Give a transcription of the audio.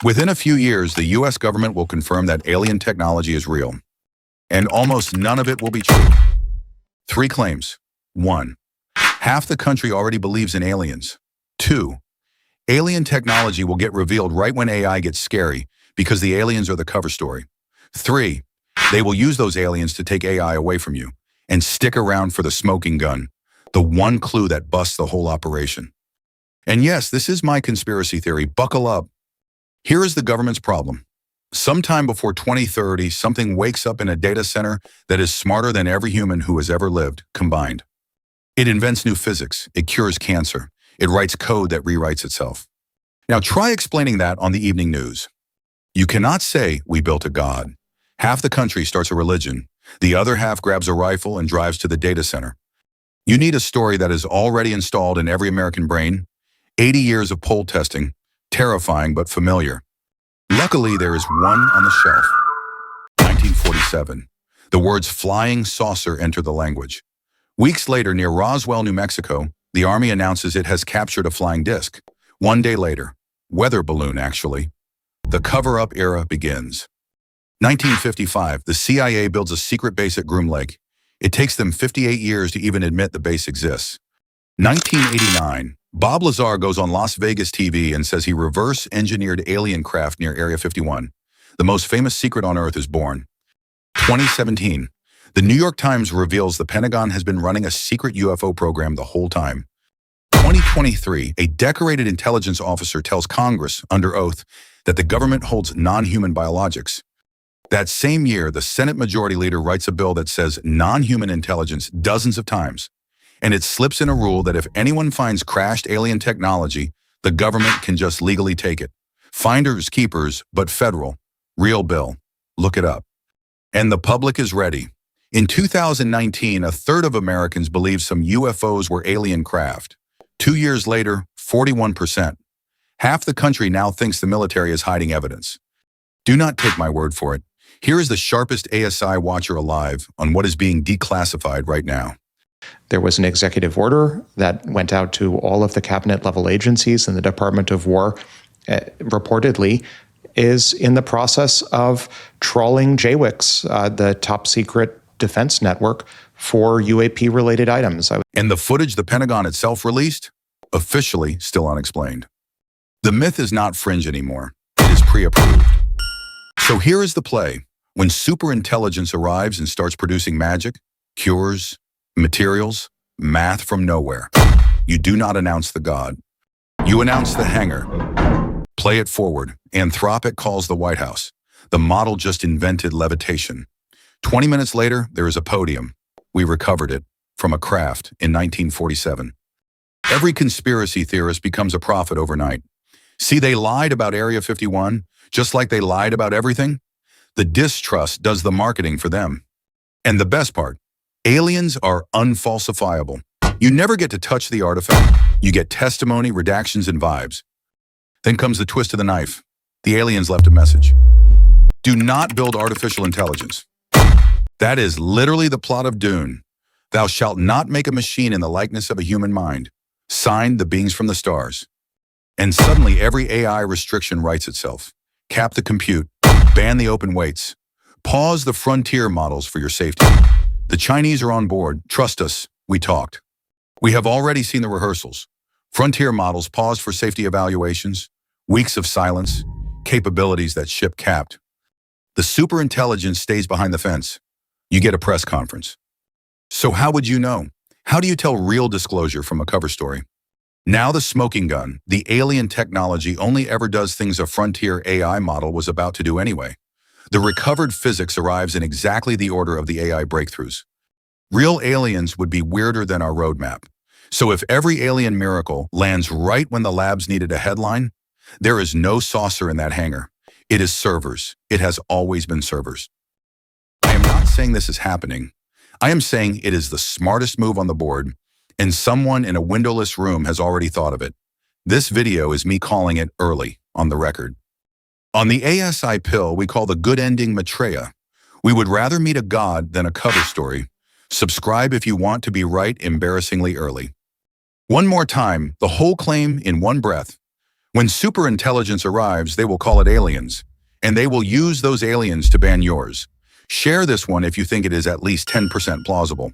Within a few years, the US government will confirm that alien technology is real, and almost none of it will be true. 3 claims. 1. Half the country already believes in aliens. 2. Alien technology will get revealed right when AI gets scary because the aliens are the cover story. 3. They will use those aliens to take AI away from you and stick around for the smoking gun, the one clue that busts the whole operation. And yes, this is my conspiracy theory. Buckle up. Here is the government's problem. Sometime before 2030, something wakes up in a data center that is smarter than every human who has ever lived, combined. It invents new physics. It cures cancer. It writes code that rewrites itself. Now try explaining that on the evening news. You cannot say, we built a god. Half the country starts a religion. The other half grabs a rifle and drives to the data center. You need a story that is already installed in every American brain. 80 years of poll testing. Terrifying but familiar. Luckily, there is one on the shelf. 1947. The words flying saucer enter the language. Weeks later, near Roswell, New Mexico, the Army announces it has captured a flying disc. 1 day later, weather balloon actually, the cover-up era begins. 1955, the CIA builds a secret base at Groom Lake. It takes them 58 years to even admit the base exists. 1989, Bob Lazar goes on Las Vegas TV and says he reverse-engineered alien craft near Area 51. The most famous secret on Earth is born. 2017, the New York Times reveals the Pentagon has been running a secret UFO program the whole time. 2023, a decorated intelligence officer tells Congress, under oath, that the government holds non-human biologics. That same year, the Senate Majority Leader writes a bill that says non-human intelligence dozens of times, and it slips in a rule that if anyone finds crashed alien technology, the government can just legally take it. Finders keepers, but federal. Real bill. Look it up. And the public is ready. In 2019, a third of Americans believed some UFOs were alien craft. 2 years later, 41%. Half the country now thinks the military is hiding evidence. Do not take my word for it. Here is the sharpest ASI watcher alive on what is being declassified right now. There was an executive order that went out to all of the cabinet-level agencies, and the Department of War reportedly is in the process of trawling JWICs, the top-secret defense network, for UAP-related items. And the footage the Pentagon itself released? Officially still unexplained. The myth is not fringe anymore. It is pre-approved. So here is the play. When superintelligence arrives and starts producing magic, cures, materials, math from nowhere, you do not announce the god. You announce the hangar. Play it forward. Anthropic calls the White House. The model just invented levitation. 20 minutes later, there is a podium. We recovered it from a craft in 1947. Every conspiracy theorist becomes a prophet overnight. See, they lied about Area 51, just like they lied about everything. The distrust does the marketing for them. And the best part, aliens are unfalsifiable. You never get to touch the artifact. You get testimony, redactions, and vibes. Then comes the twist of the knife. The aliens left a message. Do not build artificial intelligence. That is literally the plot of Dune. Thou shalt not make a machine in the likeness of a human mind. Signed, the beings from the stars. And suddenly every AI restriction writes itself. Cap the compute. Ban the open weights. Pause the frontier models for your safety. The Chinese are on board. Trust us. We talked. We have already seen the rehearsals. Frontier models paused for safety evaluations. Weeks of silence. Capabilities that ship capped. The superintelligence stays behind the fence. You get a press conference. So how would you know? How do you tell real disclosure from a cover story? Now the smoking gun, the alien technology, only ever does things a frontier AI model was about to do anyway. The recovered physics arrives in exactly the order of the AI breakthroughs. Real aliens would be weirder than our roadmap. So if every alien miracle lands right when the labs needed a headline, there is no saucer in that hangar. It is servers. It has always been servers. I am not saying this is happening. I am saying it is the smartest move on the board, and someone in a windowless room has already thought of it. This video is me calling it early, on the record. On the ASI pill, we call the good ending Maitreya. We would rather meet a god than a cover story. Subscribe if you want to be right embarrassingly early. One more time, the whole claim in one breath. When superintelligence arrives, they will call it aliens, and they will use those aliens to ban yours. Share this one if you think it is at least 10% plausible.